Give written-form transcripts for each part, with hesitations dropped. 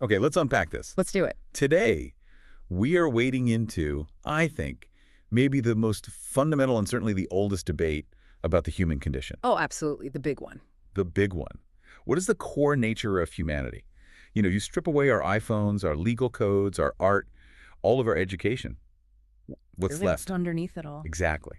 Okay, let's unpack this. Let's do it. Today, we are wading into, I think, maybe the most fundamental and certainly the oldest debate about the human condition. Oh, absolutely. The big one. The big one. What is the core nature of humanity? You strip away our iPhones, our legal codes, our art, all of our education. What's What's left? underneath it all? Exactly.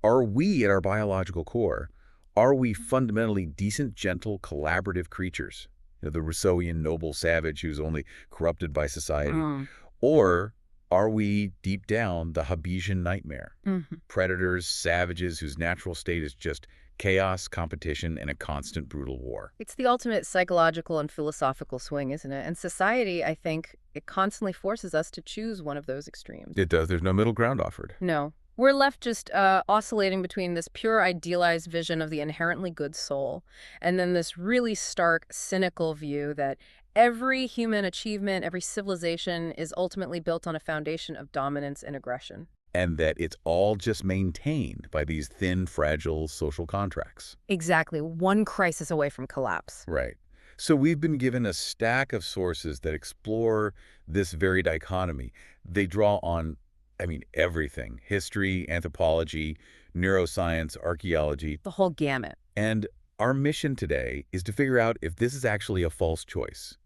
Are we, at our biological core, are we fundamentally decent, gentle, collaborative creatures? The Rousseauian noble savage who's only corrupted by society. Mm. Or are we, deep down, the Hobbesian nightmare? Mm-hmm. Predators, savages whose natural state is just chaos, competition, and a constant brutal war. It's the ultimate psychological and philosophical swing, isn't it? And society, I think, it constantly forces us to choose one of those extremes. It does. There's no middle ground offered. No. We're left just oscillating between this pure idealized vision of the inherently good soul and then this really stark, cynical view that every human achievement, every civilization is ultimately built on a foundation of dominance and aggression. And that it's all just maintained by these thin, fragile social contracts. Exactly. One crisis away from collapse. Right. So we've been given a stack of sources that explore this very dichotomy. They draw on, everything. History, anthropology, neuroscience, archaeology. The whole gamut. And our mission today is to figure out if this is actually a false choice.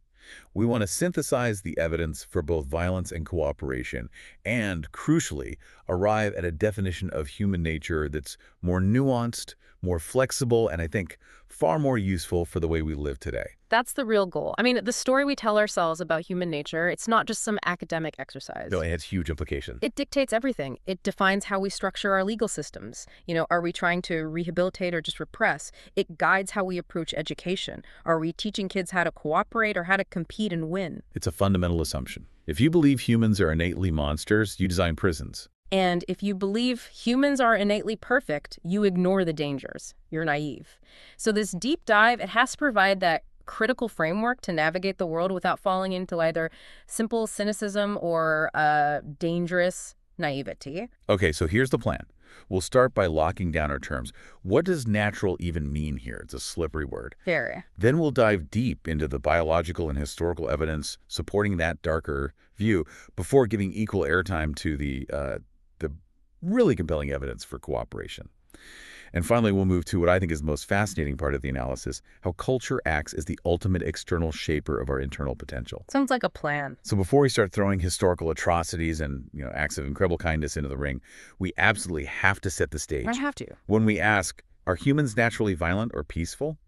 We want to synthesize the evidence for both violence and cooperation and, crucially, arrive at a definition of human nature that's more nuanced, more flexible, and I think far more useful for the way we live today. That's the real goal. I mean, the story we tell ourselves about human nature, it's not just some academic exercise. No, it has huge implications. It dictates everything. It defines how we structure our legal systems. Are we trying to rehabilitate or just repress? It guides how we approach education. Are we teaching kids how to cooperate or how to compete and win? It's a fundamental assumption. If you believe humans are innately monsters, you design prisons. And if you believe humans are innately perfect, you ignore the dangers. You're naive. So this deep dive, it has to provide that critical framework to navigate the world without falling into either simple cynicism or dangerous naivety. Okay, so here's the plan. We'll start by locking down our terms. What does natural even mean here? It's a slippery word. Very. Then we'll dive deep into the biological and historical evidence supporting that darker view before giving equal airtime to the really compelling evidence for cooperation. And finally, we'll move to what I think is the most fascinating part of the analysis, how culture acts as the ultimate external shaper of our internal potential. Sounds like a plan. So before we start throwing historical atrocities and acts of incredible kindness into the ring, we absolutely have to set the stage. I have to. When we ask, are humans naturally violent or peaceful?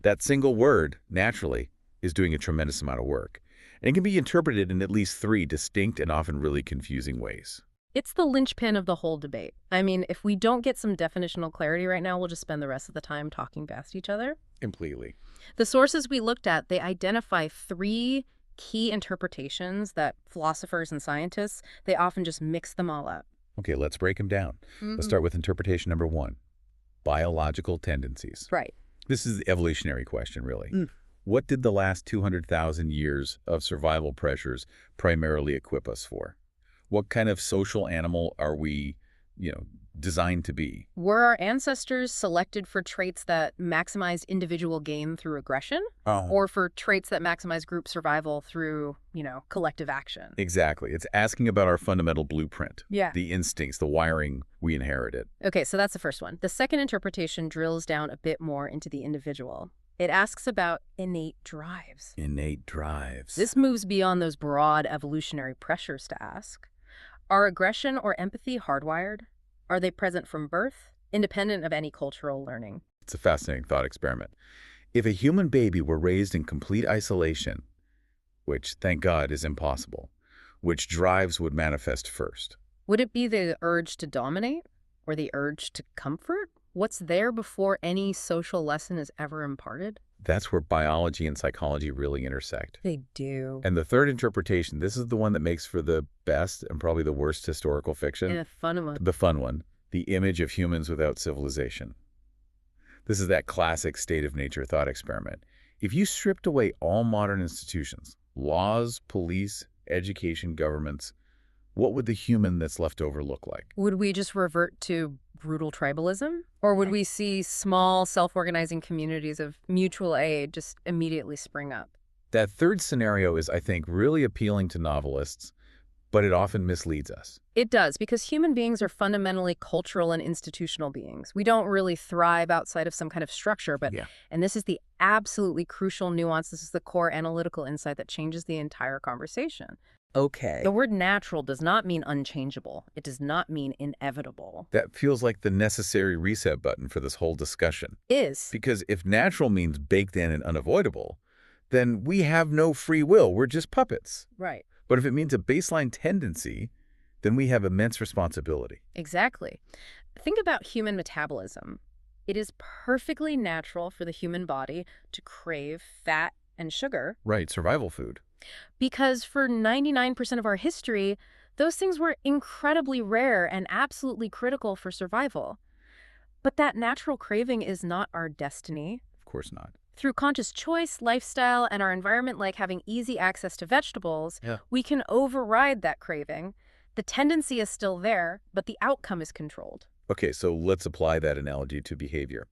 That single word, naturally, is doing a tremendous amount of work. And it can be interpreted in at least three distinct and often really confusing ways. It's the linchpin of the whole debate. I mean, if we don't get some definitional clarity right now, we'll just spend the rest of the time talking past each other. Completely. The sources we looked at, they identify three key interpretations that philosophers and scientists, they often just mix them all up. Okay, let's break them down. Let's start with interpretation number one, biological tendencies. Right. This is the evolutionary question, really. What did the last 200,000 years of survival pressures primarily equip us for? What kind of social animal are we, designed to be? Were our ancestors selected for traits that maximized individual gain through aggression? Or for traits that maximize group survival through, collective action? Exactly. It's asking about our fundamental blueprint. Yeah. The instincts, the wiring we inherited. Okay, so that's the first one. The second interpretation drills down a bit more into the individual. It asks about innate drives. Innate drives. This moves beyond those broad evolutionary pressures to ask. Are aggression or empathy hardwired? Are they present from birth, independent of any cultural learning? It's a fascinating thought experiment. If a human baby were raised in complete isolation, which, thank God, is impossible, which drives would manifest first? Would it be the urge to dominate or the urge to comfort? What's there before any social lesson is ever imparted? That's where biology and psychology really intersect. They do. And the third interpretation, this is the one that makes for the best and probably the worst historical fiction. And a fun one. The fun one, the image of humans without civilization. This is that classic state of nature thought experiment. If you stripped away all modern institutions, laws, police, education, governments, what would the human that's left over look like? Would we just revert to brutal tribalism? Or would we see small, self-organizing communities of mutual aid just immediately spring up? That third scenario is, I think, really appealing to novelists, but it often misleads us. It does, because human beings are fundamentally cultural and institutional beings. We don't really thrive outside of some kind of structure, Yeah. and this is the absolutely crucial nuance. This is the core analytical insight that changes the entire conversation. Okay. The word natural does not mean unchangeable. It does not mean inevitable. That feels like the necessary reset button for this whole discussion. Is. Because if natural means baked in and unavoidable, then we have no free will. We're just puppets. Right. But if it means a baseline tendency, then we have immense responsibility. Exactly. Think about human metabolism. It is perfectly natural for the human body to crave fat and sugar Right, survival food. because for 99% of our history, those things were incredibly rare and absolutely critical for survival. But that natural craving is not our destiny. Of course not. Through conscious choice, lifestyle, and our environment, like having easy access to vegetables, Yeah. we can override that craving. The tendency is still there, but the outcome is controlled. Okay, so let's apply that analogy to behavior.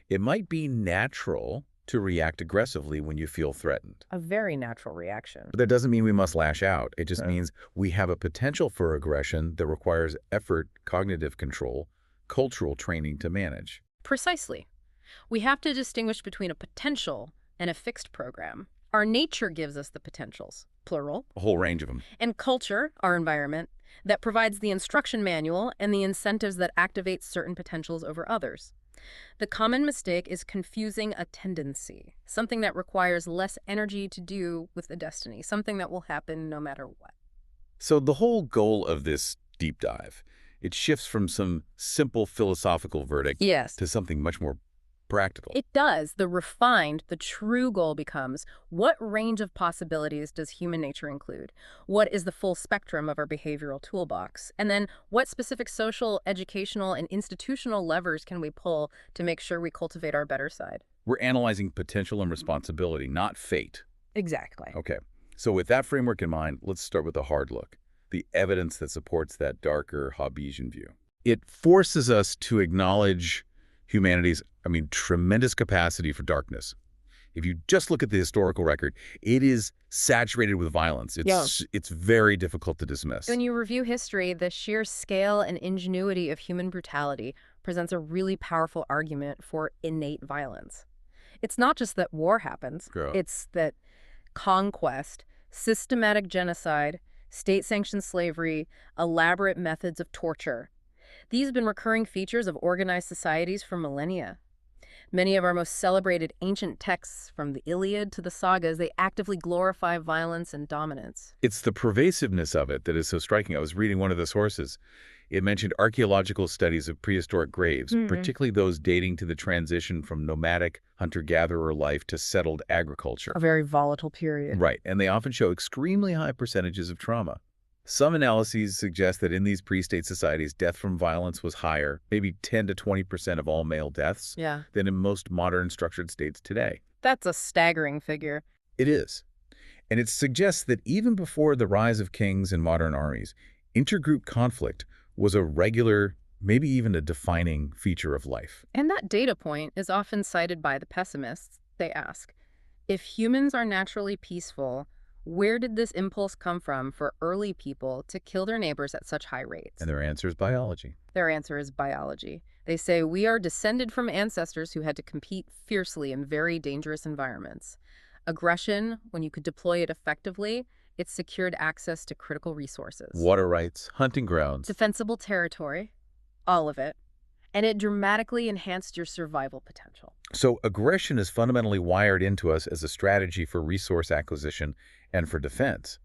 It might be natural to react aggressively when you feel threatened. A very natural reaction. But that doesn't mean we must lash out. It just No. means we have a potential for aggression that requires effort, cognitive control, cultural training to manage. Precisely. We have to distinguish between a potential and a fixed program. Our nature gives us the potentials, plural, A whole range of them. and culture, our environment, that provides the instruction manual and the incentives that activate certain potentials over others. The common mistake is confusing a tendency, something that requires less energy to do with a destiny, something that will happen no matter what. So the whole goal of this deep dive, it shifts from some simple philosophical verdict Yes. to something much more practical. It does. The true goal becomes, what range of possibilities does human nature include? What is the full spectrum of our behavioral toolbox? And then what specific social, educational, and institutional levers can we pull to make sure we cultivate our better side? We're analyzing potential and responsibility, not fate. Exactly. Okay, so with that framework in mind, let's start with the hard look, the evidence that supports that darker Hobbesian view. It forces us to acknowledge humanity's, tremendous capacity for darkness. If you just look at the historical record, it is saturated with violence. It's very difficult to dismiss. When you review history, the sheer scale and ingenuity of human brutality presents a really powerful argument for innate violence. It's not just that war happens. Girl. It's that conquest, systematic genocide, state-sanctioned slavery, elaborate methods of torture. These have been recurring features of organized societies for millennia. Many of our most celebrated ancient texts, from the Iliad to the sagas, they actively glorify violence and dominance. It's the pervasiveness of it that is so striking. I was reading one of the sources. It mentioned archaeological studies of prehistoric graves, particularly those dating to the transition from nomadic hunter-gatherer life to settled agriculture. A very volatile period. Right, and they often show extremely high percentages of trauma. Some analyses suggest that in these pre-state societies, death from violence was higher, maybe 10 to 20% of all male deaths, Yeah. than in most modern structured states today. That's a staggering figure. It is. And it suggests that even before the rise of kings and modern armies, intergroup conflict was a regular, maybe even a defining feature of life. And that data point is often cited by the pessimists. They ask, if humans are naturally peaceful, where did this impulse come from for early people to kill their neighbors at such high rates? And their answer is biology. Their answer is biology. They say we are descended from ancestors who had to compete fiercely in very dangerous environments. Aggression, when you could deploy it effectively, it secured access to critical resources. Water rights, hunting grounds. Defensible territory, all of it. And it dramatically enhanced your survival potential. So aggression is fundamentally wired into us as a strategy for resource acquisition and for defense.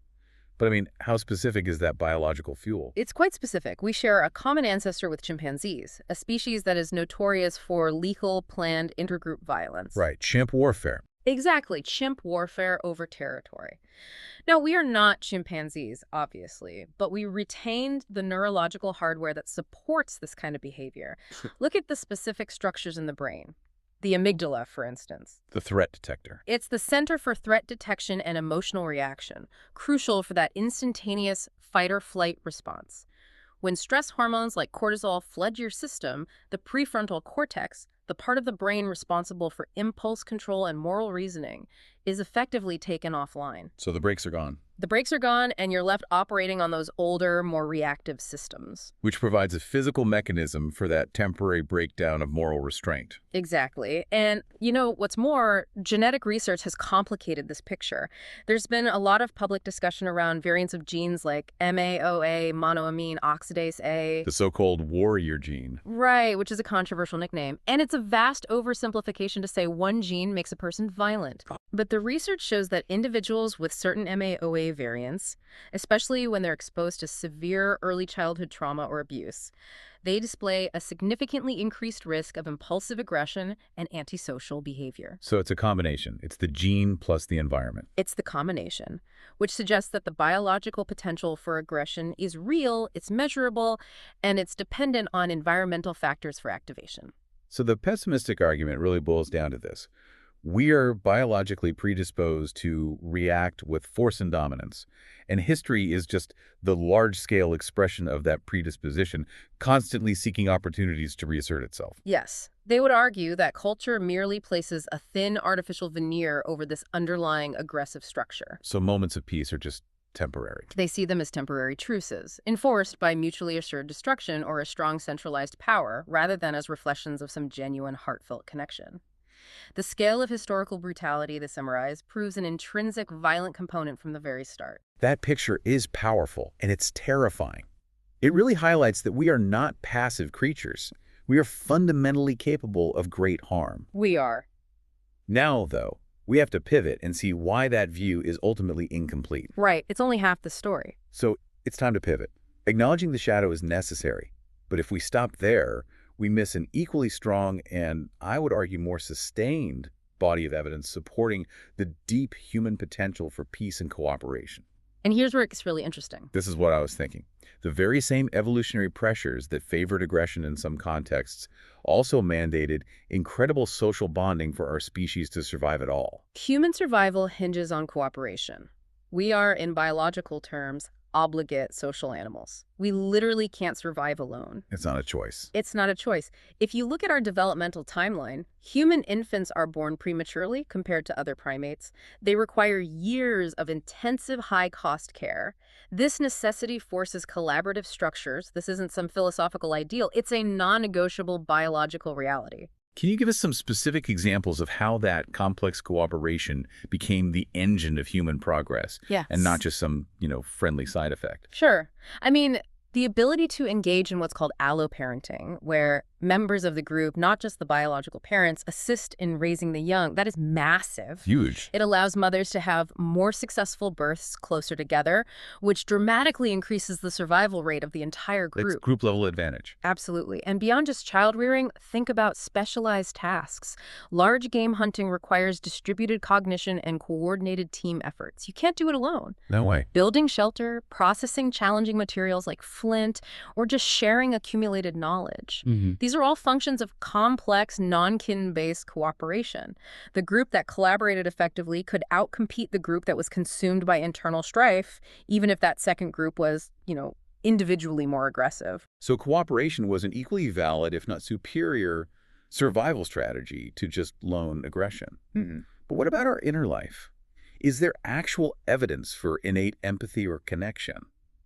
But how specific is that biological fuel? It's quite specific. We share a common ancestor with chimpanzees, a species that is notorious for lethal, planned intergroup violence. Right, chimp warfare. Exactly, chimp warfare over territory. Now, we are not chimpanzees, obviously, but we retained the neurological hardware that supports this kind of behavior. Look at the specific structures in the brain. The amygdala, for instance. The threat detector. It's the center for threat detection and emotional reaction, crucial for that instantaneous fight-or-flight response. When stress hormones like cortisol flood your system, the prefrontal cortex, the part of the brain responsible for impulse control and moral reasoning, is effectively taken offline. So the brakes are gone, The brakes are gone, and you're left operating on those older, more reactive systems. which provides a physical mechanism for that temporary breakdown of moral restraint. Exactly. And, what's more, genetic research has complicated this picture. There's been a lot of public discussion around variants of genes like MAOA, monoamine oxidase A. The so-called warrior gene. Right, which is a controversial nickname. And it's a vast oversimplification to say one gene makes a person violent. But the research shows that individuals with certain MAOA variants, especially when they're exposed to severe early childhood trauma or abuse, they display a significantly increased risk of impulsive aggression and antisocial behavior. So it's a combination. It's the gene plus the environment. It's the combination, which suggests that the biological potential for aggression is real, it's measurable, and it's dependent on environmental factors for activation. So the pessimistic argument really boils down to this. We are biologically predisposed to react with force and dominance, and history is just the large-scale expression of that predisposition, constantly seeking opportunities to reassert itself. Yes, they would argue that culture merely places a thin artificial veneer over this underlying aggressive structure. So moments of peace are just temporary. They see them as temporary truces, enforced by mutually assured destruction or a strong centralized power, rather than as reflections of some genuine heartfelt connection. The scale of historical brutality, to summarize, proves an intrinsic violent component from the very start. That picture is powerful, and it's terrifying. It really highlights that we are not passive creatures. We are fundamentally capable of great harm. We are. Now, though, we have to pivot and see why that view is ultimately incomplete. Right, it's only half the story. So it's time to pivot. Acknowledging the shadow is necessary, but if we stop there, we miss an equally strong and, I would argue, more sustained body of evidence supporting the deep human potential for peace and cooperation. And here's where it gets really interesting. This is what I was thinking. The very same evolutionary pressures that favored aggression in some contexts also mandated incredible social bonding for our species to survive at all. Human survival hinges on cooperation. We are, in biological terms, obligate social animals. We literally can't survive alone. It's not a choice. It's not a choice. If you look at our developmental timeline, human infants are born prematurely compared to other primates. They require years of intensive high-cost care. This necessity forces collaborative structures. This isn't some philosophical ideal. It's a non-negotiable biological reality. Can you give us some specific examples of how that complex cooperation became the engine of human progress? Yes. And not just some, friendly side effect? Sure. I mean, the ability to engage in what's called alloparenting, where members of the group, not just the biological parents, assist in raising the young, that is massive. Huge. It allows mothers to have more successful births closer together, which dramatically increases the survival rate of the entire group. It's group level advantage. Absolutely. And beyond just child rearing, think about specialized tasks. Large game hunting requires distributed cognition and coordinated team efforts. You can't do it alone. No way. Building shelter, processing challenging materials like flint, or just sharing accumulated knowledge. These are all functions of complex, non-kin-based cooperation. The group that collaborated effectively could outcompete the group that was consumed by internal strife, even if that second group was, individually more aggressive. So cooperation was an equally valid, if not superior, survival strategy to just lone aggression. But what about our inner life? Is there actual evidence for innate empathy or connection?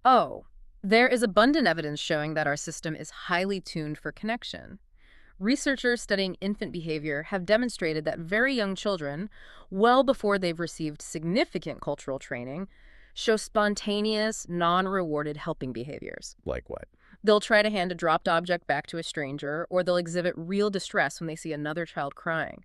Oh, there is abundant evidence showing that our system is highly tuned for connection. Researchers studying infant behavior have demonstrated that very young children, well before they've received significant cultural training, show spontaneous, non-rewarded helping behaviors. Like what? They'll try to hand a dropped object back to a stranger, or they'll exhibit real distress when they see another child crying.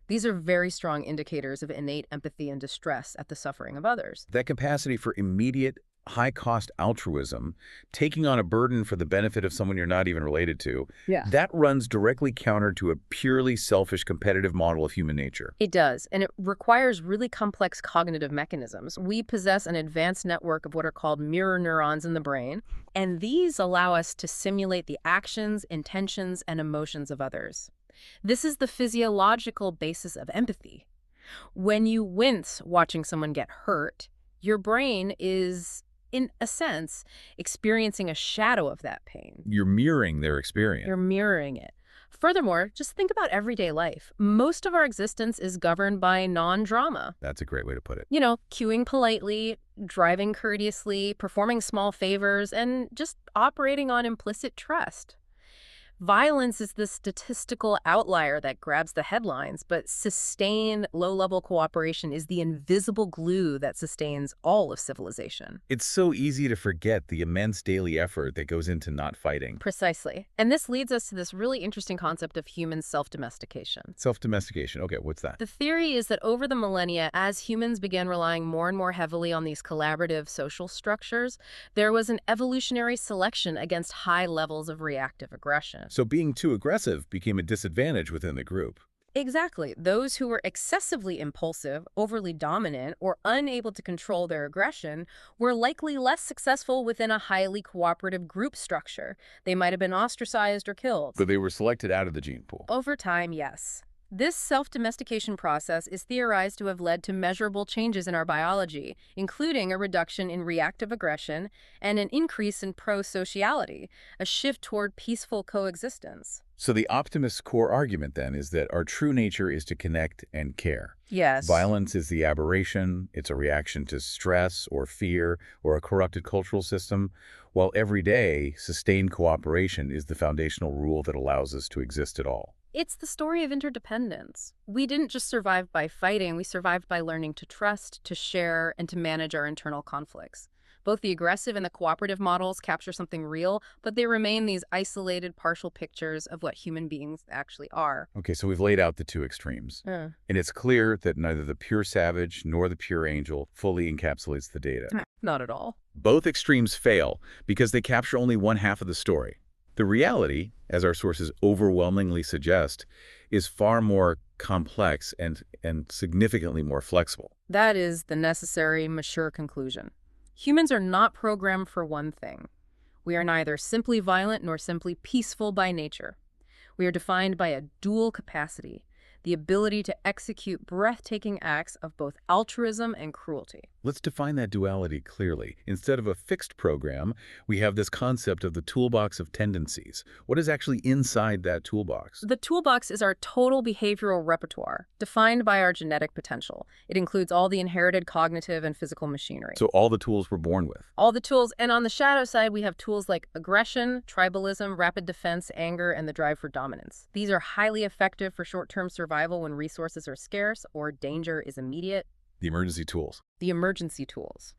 These are very strong indicators of innate empathy and distress at the suffering of others. That capacity for immediate, high-cost altruism, taking on a burden for the benefit of someone you're not even related to, that runs directly counter to a purely selfish competitive model of human nature. It does, and it requires really complex cognitive mechanisms. We possess an advanced network of what are called mirror neurons in the brain, and these allow us to simulate the actions, intentions, and emotions of others. This is the physiological basis of empathy. When you wince watching someone get hurt, your brain is, in a sense, experiencing a shadow of that pain. You're mirroring their experience. You're mirroring it. Furthermore, just think about everyday life. Most of our existence is governed by non-drama. That's a great way to put it. Queuing politely, driving courteously, performing small favors, and just operating on implicit trust. Violence is the statistical outlier that grabs the headlines, but sustained low-level cooperation is the invisible glue that sustains all of civilization. It's so easy to forget the immense daily effort that goes into not fighting. Precisely. And this leads us to this really interesting concept of human self-domestication. Self-domestication. Okay, what's that? The theory is that over the millennia, as humans began relying more and more heavily on these collaborative social structures, there was an evolutionary selection against high levels of reactive aggression. So being too aggressive became a disadvantage within the group. Exactly. Those who were excessively impulsive, overly dominant, or unable to control their aggression were likely less successful within a highly cooperative group structure. They might have been ostracized or killed. But they were selected out of the gene pool. Over time, yes. This self-domestication process is theorized to have led to measurable changes in our biology, including a reduction in reactive aggression and an increase in pro-sociality, a shift toward peaceful coexistence. So the optimist's core argument, then, is that our true nature is to connect and care. Yes. Violence is the aberration. It's a reaction to stress or fear or a corrupted cultural system, while every day, sustained cooperation is the foundational rule that allows us to exist at all. It's the story of interdependence. We didn't just survive by fighting, we survived by learning to trust, to share, and to manage our internal conflicts. Both the aggressive and the cooperative models capture something real, but they remain these isolated, partial pictures of what human beings actually are. Okay, so we've laid out the two extremes. Uh, And it's clear that neither the pure savage nor the pure angel fully encapsulates the data. Not at all. Both extremes fail because they capture only one half of the story. The reality, as our sources overwhelmingly suggest, is far more complex and significantly more flexible. That is the necessary, mature conclusion. Humans are not programmed for one thing. We are neither simply violent nor simply peaceful by nature. We are defined by a dual capacity, the ability to execute breathtaking acts of both altruism and cruelty. Let's define that duality clearly. Instead of a fixed program, we have this concept of the toolbox of tendencies. What is actually inside that toolbox? The toolbox is our total behavioral repertoire, defined by our genetic potential. It includes all the inherited cognitive and physical machinery. So all the tools we're born with. All the tools, and on the shadow side, we have tools like aggression, tribalism, rapid defense, anger, and the drive for dominance. These are highly effective for short-term survival when resources are scarce or danger is immediate. The emergency tools. The emergency tools.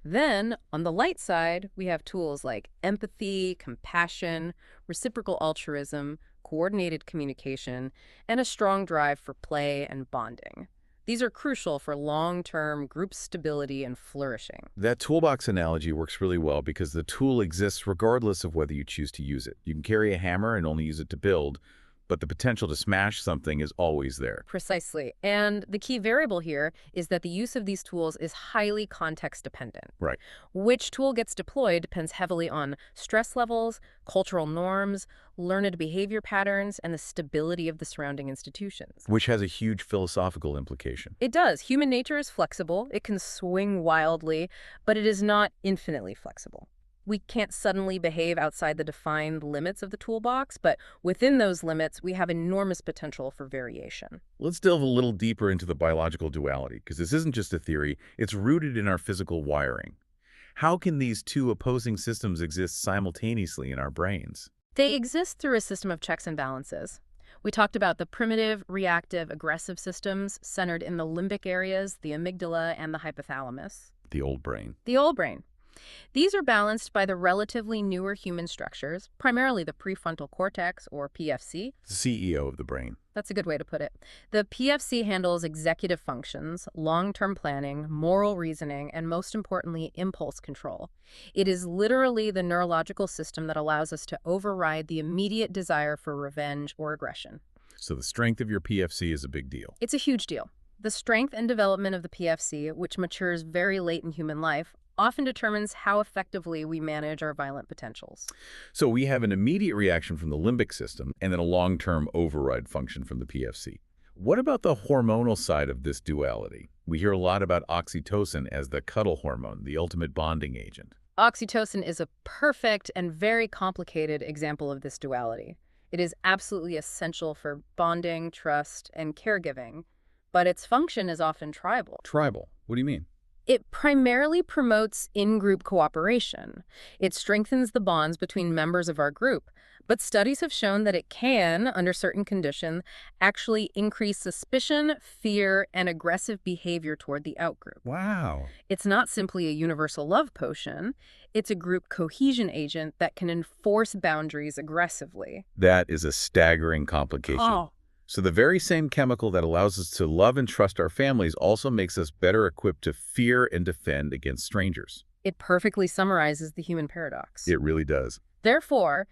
Then, on the light side, we have tools like empathy, compassion, reciprocal altruism, coordinated communication, and a strong drive for play and bonding. These are crucial for long-term group stability and flourishing. That toolbox analogy works really well because the tool exists regardless of whether you choose to use it. You can carry a hammer and only use it to build, but the potential to smash something is always there. Precisely. And the key variable here is that the use of these tools is highly context-dependent. Right. Which tool gets deployed depends heavily on stress levels, cultural norms, learned behavior patterns, and the stability of the surrounding institutions. Which has a huge philosophical implication. It does. Human nature is flexible. It can swing wildly, but it is not infinitely flexible. We can't suddenly behave outside the defined limits of the toolbox, but within those limits, we have enormous potential for variation. Let's delve a little deeper into the biological duality, because this isn't just a theory, it's rooted in our physical wiring. How can these two opposing systems exist simultaneously in our brains? They exist through a system of checks and balances. We talked about the primitive, reactive, aggressive systems centered in the limbic areas, the amygdala, and the hypothalamus. The old brain. The old brain. These are balanced by the relatively newer human structures, primarily the prefrontal cortex, or PFC. The CEO of the brain. That's a good way to put it. The PFC handles executive functions, long-term planning, moral reasoning, and most importantly, impulse control. It is literally the neurological system that allows us to override the immediate desire for revenge or aggression. So the strength of your PFC is a big deal. It's a huge deal. The strength and development of the PFC, which matures very late in human life, often determines how effectively we manage our violent potentials. So we have an immediate reaction from the limbic system and then a long-term override function from the PFC. What about the hormonal side of this duality? We hear a lot about oxytocin as the cuddle hormone, the ultimate bonding agent. Oxytocin is a perfect and very complicated example of this duality. It is absolutely essential for bonding, trust, and caregiving, but its function is often tribal. Tribal. What do you mean? It primarily promotes in-group cooperation. It strengthens the bonds between members of our group, but studies have shown that it can, under certain conditions, actually increase suspicion, fear, and aggressive behavior toward the outgroup. Wow. It's not simply a universal love potion, it's a group cohesion agent that can enforce boundaries aggressively. That is a staggering complication. Oh, So the very same chemical that allows us to love and trust our families also makes us better equipped to fear and defend against strangers. it perfectly summarizes the human paradox. It really does. Therefore,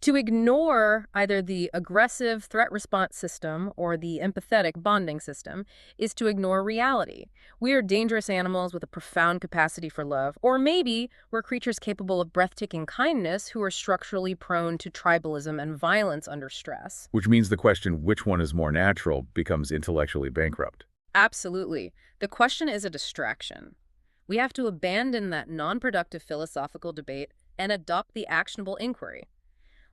to ignore either the aggressive threat response system or the empathetic bonding system is to ignore reality. We are dangerous animals with a profound capacity for love, or maybe we're creatures capable of breathtaking kindness who are structurally prone to tribalism and violence under stress. Which means the question, which one is more natural, becomes intellectually bankrupt. Absolutely. The question is a distraction. We have to abandon that non-productive philosophical debate and adopt the actionable inquiry.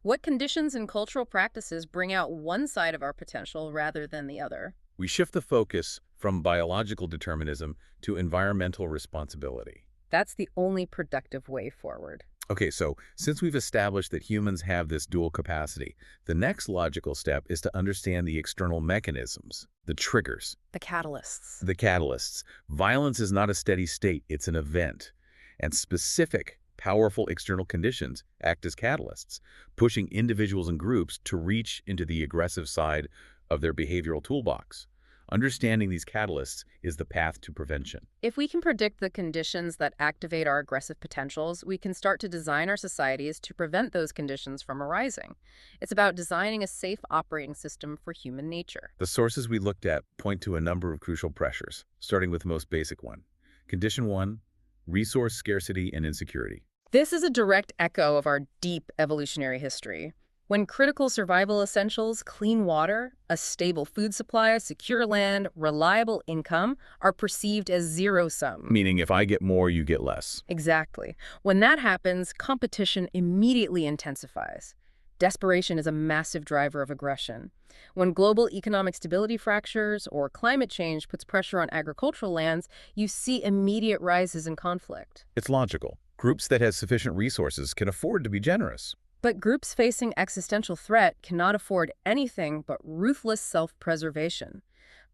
What conditions and cultural practices bring out one side of our potential rather than the other? We shift the focus from biological determinism to environmental responsibility. That's the only productive way forward. Okay, so since we've established that humans have this dual capacity, the next logical step is to understand the external mechanisms, the triggers, The catalysts. the catalysts. Violence is not a steady state, it's an event. And specific, powerful external conditions act as catalysts, pushing individuals and groups to reach into the aggressive side of their behavioral toolbox. Understanding these catalysts is the path to prevention. If we can predict the conditions that activate our aggressive potentials, we can start to design our societies to prevent those conditions from arising. It's about designing a safe operating system for human nature. The sources we looked at point to a number of crucial pressures, starting with the most basic one. Condition 1, resource scarcity and insecurity. This is a direct echo of our deep evolutionary history. When critical survival essentials, clean water, a stable food supply, secure land, reliable income, are perceived as zero-sum. Meaning if I get more, you get less. Exactly. When that happens, competition immediately intensifies. Desperation is a massive driver of aggression. When global economic stability fractures or climate change puts pressure on agricultural lands, you see immediate rises in conflict. It's logical. Groups that have sufficient resources can afford to be generous. But groups facing existential threat cannot afford anything but ruthless self-preservation.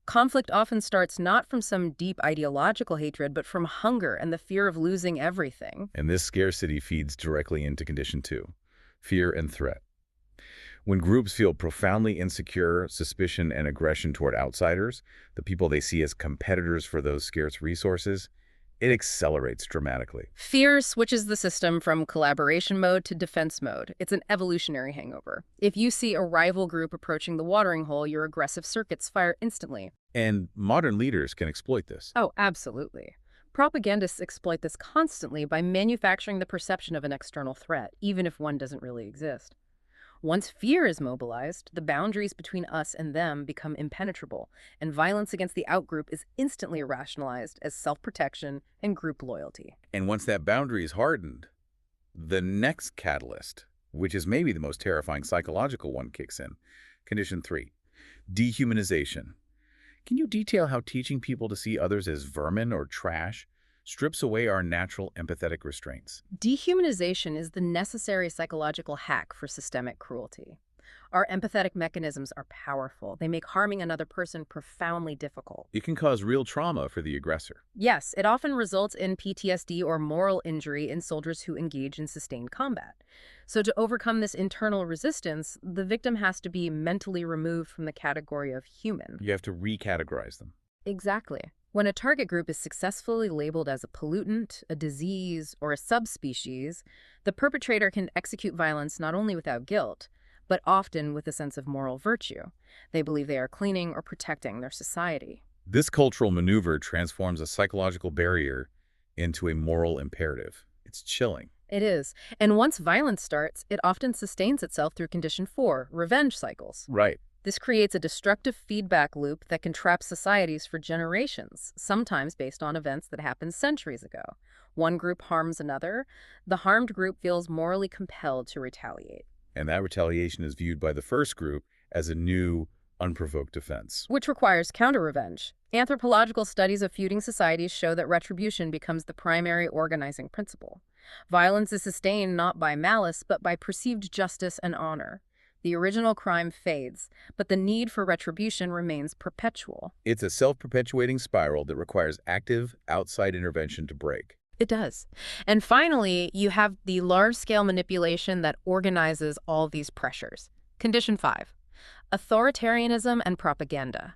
Conflict often starts not from some deep ideological hatred, but from hunger and the fear of losing everything. And this scarcity feeds directly into condition 2, fear and threat. When groups feel profoundly insecure, suspicion, and aggression toward outsiders, the people they see as competitors for those scarce resources, it accelerates dramatically. Fear switches the system from collaboration mode to defense mode. It's an evolutionary hangover. If you see a rival group approaching the watering hole, your aggressive circuits fire instantly. And modern leaders can exploit this. Oh, absolutely. Propagandists exploit this constantly by manufacturing the perception of an external threat, even if one doesn't really exist. Once fear is mobilized, the boundaries between us and them become impenetrable, and violence against the outgroup is instantly rationalized as self-protection and group loyalty. And once that boundary is hardened, the next catalyst, which is maybe the most terrifying psychological one, kicks in. Condition 3, dehumanization. Can you detail how teaching people to see others as vermin or trash strips away our natural empathetic restraints? Dehumanization is the necessary psychological hack for systemic cruelty. Our empathetic mechanisms are powerful. They make harming another person profoundly difficult. It can cause real trauma for the aggressor. Yes, it often results in PTSD or moral injury in soldiers who engage in sustained combat. So to overcome this internal resistance, the victim has to be mentally removed from the category of human. You have to recategorize them. Exactly. When a target group is successfully labeled as a pollutant, a disease, or a subspecies, the perpetrator can execute violence not only without guilt, but often with a sense of moral virtue. They believe they are cleaning or protecting their society. This cultural maneuver transforms a psychological barrier into a moral imperative. It's chilling. It is. And once violence starts, it often sustains itself through condition 4, revenge cycles. Right. This creates a destructive feedback loop that can trap societies for generations, sometimes based on events that happened centuries ago. One group harms another. The harmed group feels morally compelled to retaliate. And that retaliation is viewed by the first group as a new, unprovoked offense. which requires counter-revenge. Anthropological studies of feuding societies show that retribution becomes the primary organizing principle. Violence is sustained not by malice, but by perceived justice and honor. The original crime fades, but the need for retribution remains perpetual. It's a self-perpetuating spiral that requires active, outside intervention to break. It does. And finally, you have the large-scale manipulation that organizes all these pressures. Condition 5. Authoritarianism and propaganda.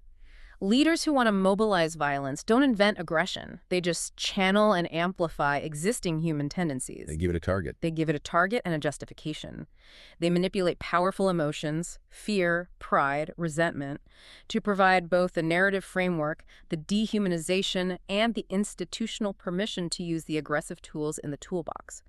Leaders who want to mobilize violence don't invent aggression. They just channel and amplify existing human tendencies. They give it a target. They give it a target and a justification. They manipulate powerful emotions, fear, pride, resentment, to provide both the narrative framework, the dehumanization, and the institutional permission to use the aggressive tools in the toolbox.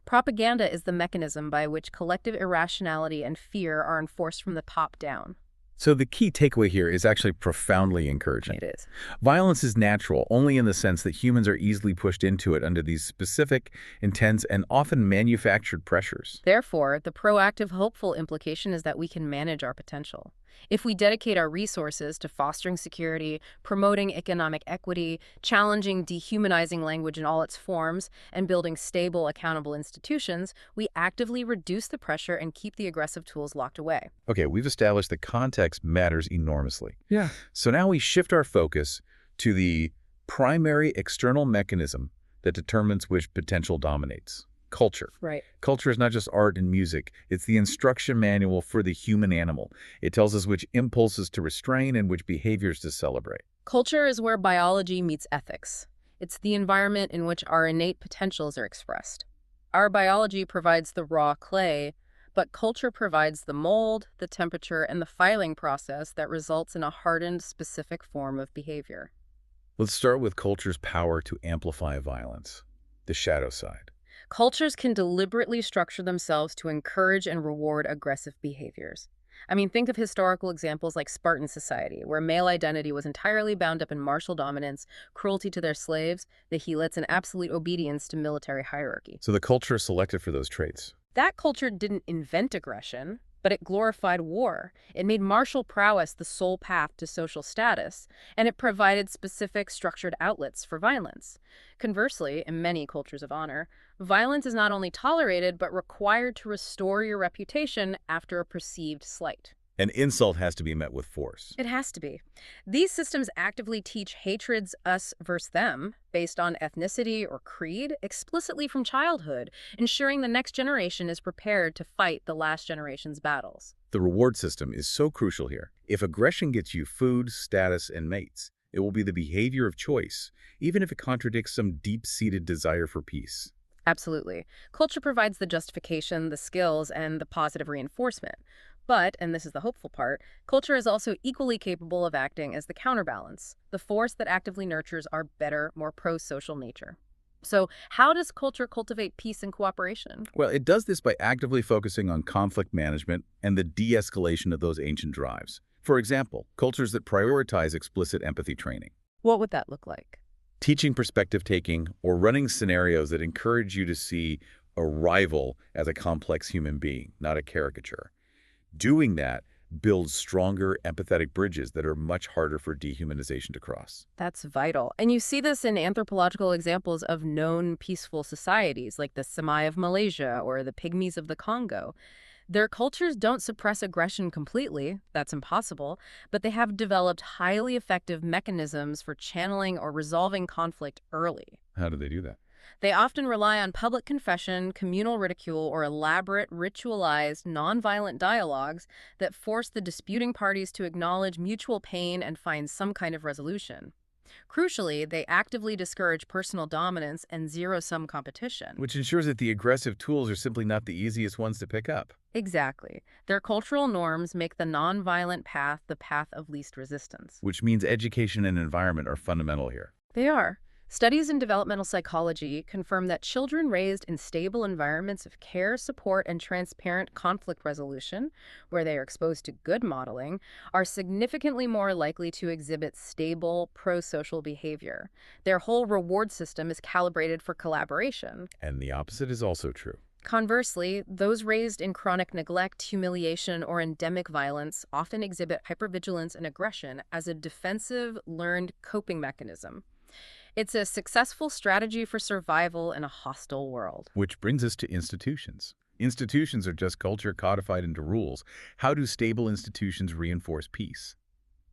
Propaganda is the mechanism by which collective irrationality and fear are enforced from the top down. So the key takeaway here is actually profoundly encouraging. It is. Violence is natural only in the sense that humans are easily pushed into it under these specific, intense, and often manufactured pressures. Therefore, the proactive, hopeful implication is that we can manage our potential. If we dedicate our resources to fostering security, promoting economic equity, challenging dehumanizing language in all its forms, and building stable, accountable institutions, we actively reduce the pressure and keep the aggressive tools locked away. Okay, we've established that context matters enormously. Yeah. So now we shift our focus to the primary external mechanism that determines which potential dominates: culture. Right. Culture is not just art and music. It's the instruction manual for the human animal. It tells us which impulses to restrain and which behaviors to celebrate. Culture is where biology meets ethics. It's the environment in which our innate potentials are expressed. Our biology provides the raw clay, but culture provides the mold, the temperature, and the filing process that results in a hardened, specific form of behavior. Let's start with culture's power to amplify violence, the shadow side. Cultures can deliberately structure themselves to encourage and reward aggressive behaviors. I mean, think of historical examples like Spartan society, where male identity was entirely bound up in martial dominance, cruelty to their slaves, the helots, and absolute obedience to military hierarchy. So the culture is selected for those traits. That culture didn't invent aggression, but it glorified war. It made martial prowess the sole path to social status, and it provided specific structured outlets for violence. Conversely, in many cultures of honor, violence is not only tolerated but required to restore your reputation after a perceived slight. An insult has to be met with force. It has to be. These systems actively teach hatreds us versus them based on ethnicity or creed explicitly from childhood, ensuring the next generation is prepared to fight the last generation's battles. The reward system is so crucial here. If aggression gets you food, status, and mates, it will be the behavior of choice, even if it contradicts some deep-seated desire for peace. Absolutely. Culture provides the justification, the skills, and the positive reinforcement. But, and this is the hopeful part, culture is also equally capable of acting as the counterbalance, the force that actively nurtures our better, more pro-social nature. So, how does culture cultivate peace and cooperation? Well, it does this by actively focusing on conflict management and the de-escalation of those ancient drives. For example, cultures that prioritize explicit empathy training, What would that look like? teaching perspective taking, or running scenarios that encourage you to see a rival as a complex human being, not a caricature. Doing that builds stronger, empathetic bridges that are much harder for dehumanization to cross. That's vital. And you see this in anthropological examples of known peaceful societies, like the Semai of Malaysia or the Pygmies of the Congo. Their cultures don't suppress aggression completely, that's impossible, but they have developed highly effective mechanisms for channeling or resolving conflict early. How do they do that? They often rely on public confession, communal ridicule, or elaborate, ritualized, nonviolent dialogues that force the disputing parties to acknowledge mutual pain and find some kind of resolution. Crucially, they actively discourage personal dominance and zero-sum competition. Which ensures that the aggressive tools are simply not the easiest ones to pick up. Exactly. Their cultural norms make the nonviolent path the path of least resistance. Which means education and environment are fundamental here. They are. Studies in developmental psychology confirm that children raised in stable environments of care, support, and transparent conflict resolution, where they are exposed to good modeling, are significantly more likely to exhibit stable, pro-social behavior. Their whole reward system is calibrated for collaboration. And the opposite is also true. Conversely, those raised in chronic neglect, humiliation, or endemic violence often exhibit hypervigilance and aggression as a defensive, learned coping mechanism. It's a successful strategy for survival in a hostile world. Which brings us to institutions. Institutions are just culture codified into rules. How do stable institutions reinforce peace?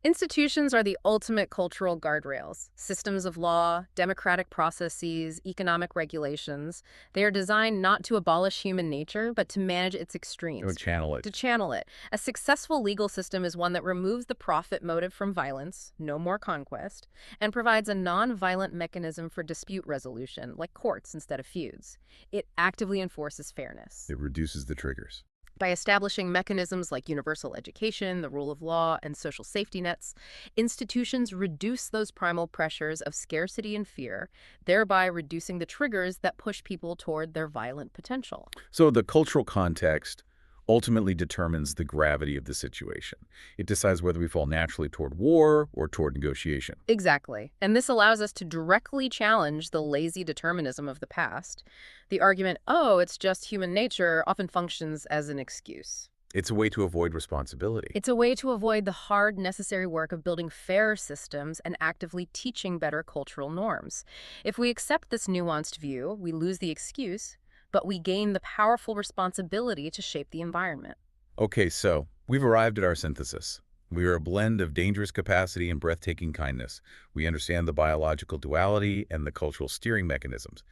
Institutions are the ultimate cultural guardrails. Systems of law, democratic processes, economic regulations. They are designed not to abolish human nature, but to manage its Or extremes, channel to it? channel it. A successful legal system is one that removes the profit motive from violence, no more conquest, and provides a non-violent mechanism for dispute resolution, like courts instead of feuds. It actively enforces fairness. It reduces the triggers. By establishing mechanisms like universal education, the rule of law, and social safety nets, institutions reduce those primal pressures of scarcity and fear, thereby reducing the triggers that push people toward their violent potential. So the cultural context ultimately determines the gravity of the situation. It decides whether we fall naturally toward war or toward negotiation. Exactly. And this allows us to directly challenge the lazy determinism of the past. The argument, oh, it's just human nature, often functions as an excuse. It's a way to avoid responsibility. It's a way to avoid the hard, necessary work of building fairer systems and actively teaching better cultural norms. If we accept this nuanced view, we lose the excuse, but we gain the powerful responsibility to shape the environment. Okay, so we've arrived at our synthesis. We are a blend of dangerous capacity and breathtaking kindness. We understand the biological duality and the cultural steering mechanisms.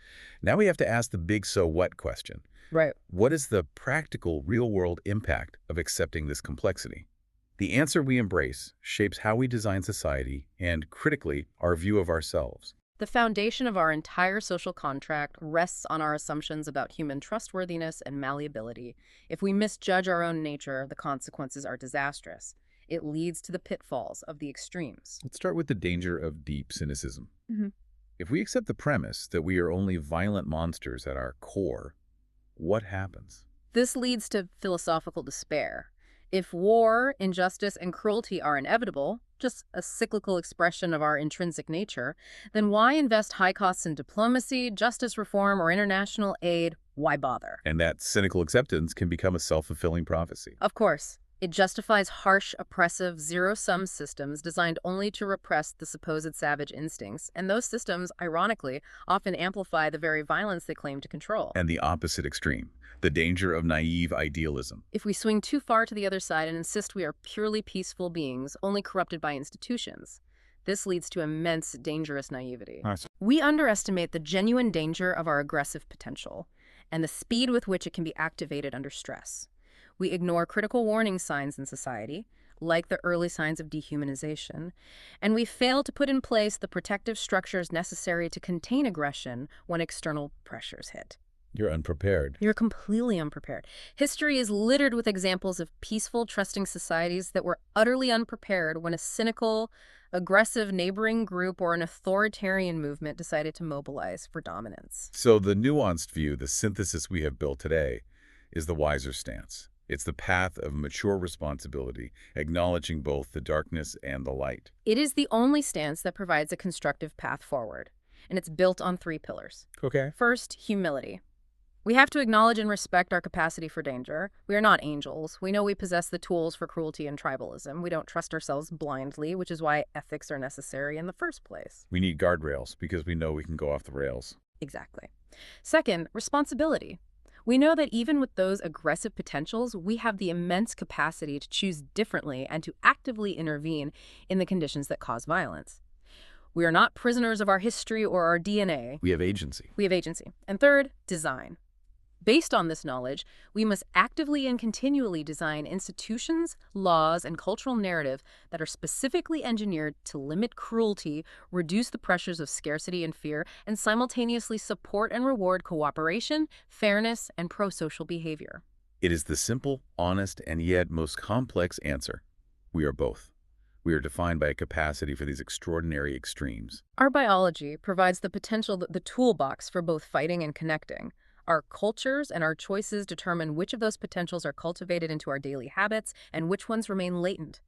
Now we have to ask the big so what question. Right. What is the practical, real-world impact of accepting this complexity? The answer we embrace shapes how we design society and, critically, our view of ourselves. The foundation of our entire social contract rests on our assumptions about human trustworthiness and malleability. If we misjudge our own nature, the consequences are disastrous. It leads to the pitfalls of the extremes. Let's start with the danger of deep cynicism. Mhm. If we accept the premise that we are only violent monsters at our core, what happens? This leads to philosophical despair. If war, injustice, and cruelty are inevitable, just a cyclical expression of our intrinsic nature, then why invest high costs in diplomacy, justice reform, or international aid? Why bother? And that cynical acceptance can become a self-fulfilling prophecy. Of course, it justifies harsh, oppressive, zero-sum systems designed only to repress the supposed savage instincts, and those systems, ironically, often amplify the very violence they claim to control. And the opposite extreme, the danger of naive idealism. If we swing too far to the other side and insist we are purely peaceful beings, only corrupted by institutions, this leads to immense, dangerous naivety. We underestimate the genuine danger of our aggressive potential and the speed with which it can be activated under stress. We ignore critical warning signs in society, like the early signs of dehumanization, and we fail to put in place the protective structures necessary to contain aggression when external pressures hit. You're unprepared. You're completely unprepared. History is littered with examples of peaceful, trusting societies that were utterly unprepared when a cynical, aggressive neighboring group or an authoritarian movement decided to mobilize for dominance. So the nuanced view, the synthesis we have built today, is the wiser stance. It's the path of mature responsibility, acknowledging both the darkness and the light. It is the only stance that provides a constructive path forward, and it's built on 3 pillars. Okay. First, humility. We have to acknowledge and respect our capacity for danger. We are not angels. We know we possess the tools for cruelty and tribalism. We don't trust ourselves blindly, which is why ethics are necessary in the first place. We need guardrails because we know we can go off the rails. Exactly. Second, responsibility. We know that even with those aggressive potentials, we have the immense capacity to choose differently and to actively intervene in the conditions that cause violence. We are not prisoners of our history or our DNA. We have agency. We have agency. And third, design. Based on this knowledge, we must actively and continually design institutions, laws, and cultural narrative that are specifically engineered to limit cruelty, reduce the pressures of scarcity and fear, and simultaneously support and reward cooperation, fairness, and pro-social behavior. It is the simple, honest, and yet most complex answer. We are both. We are defined by a capacity for these extraordinary extremes. Our biology provides the potential, the toolbox for both fighting and connecting. Our cultures and our choices determine which of those potentials are cultivated into our daily habits and which ones remain latent.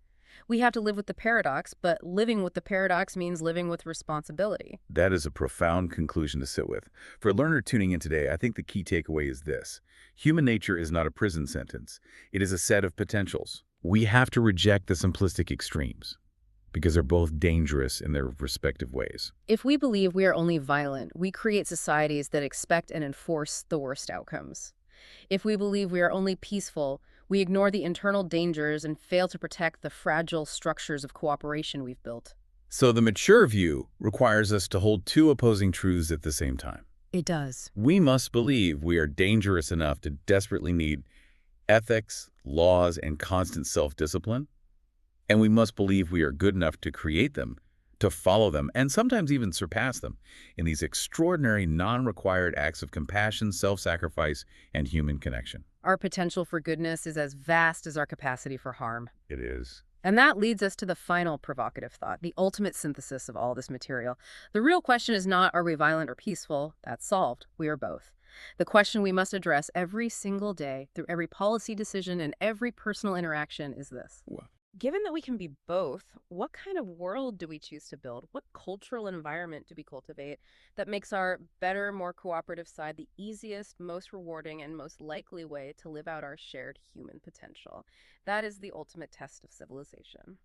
We have to live with the paradox, but living with the paradox means living with responsibility. That is a profound conclusion to sit with. For a learner tuning in today, I think the key takeaway is this. Human nature is not a prison sentence. It is a set of potentials. We have to reject the simplistic extremes because they're both dangerous in their respective ways. If we believe we are only violent, we create societies that expect and enforce the worst outcomes. If we believe we are only peaceful, we ignore the internal dangers and fail to protect the fragile structures of cooperation we've built. So the mature view requires us to hold two opposing truths at the same time. It does. We must believe we are dangerous enough to desperately need ethics, laws, and constant self-discipline, and we must believe we are good enough to create them, to follow them, and sometimes even surpass them in these extraordinary non-required acts of compassion, self-sacrifice, and human connection. Our potential for goodness is as vast as our capacity for harm. It is. And that leads us to the final provocative thought, the ultimate synthesis of all this material. The real question is not, are we violent or peaceful? That's solved. We are both. The question we must address every single day, through every policy decision and every personal interaction, is this. Well, Given that we can be both, what kind of world do we choose to build? What cultural environment do we cultivate that makes our better, more cooperative side the easiest, most rewarding, and most likely way to live out our shared human potential? That is the ultimate test of civilization.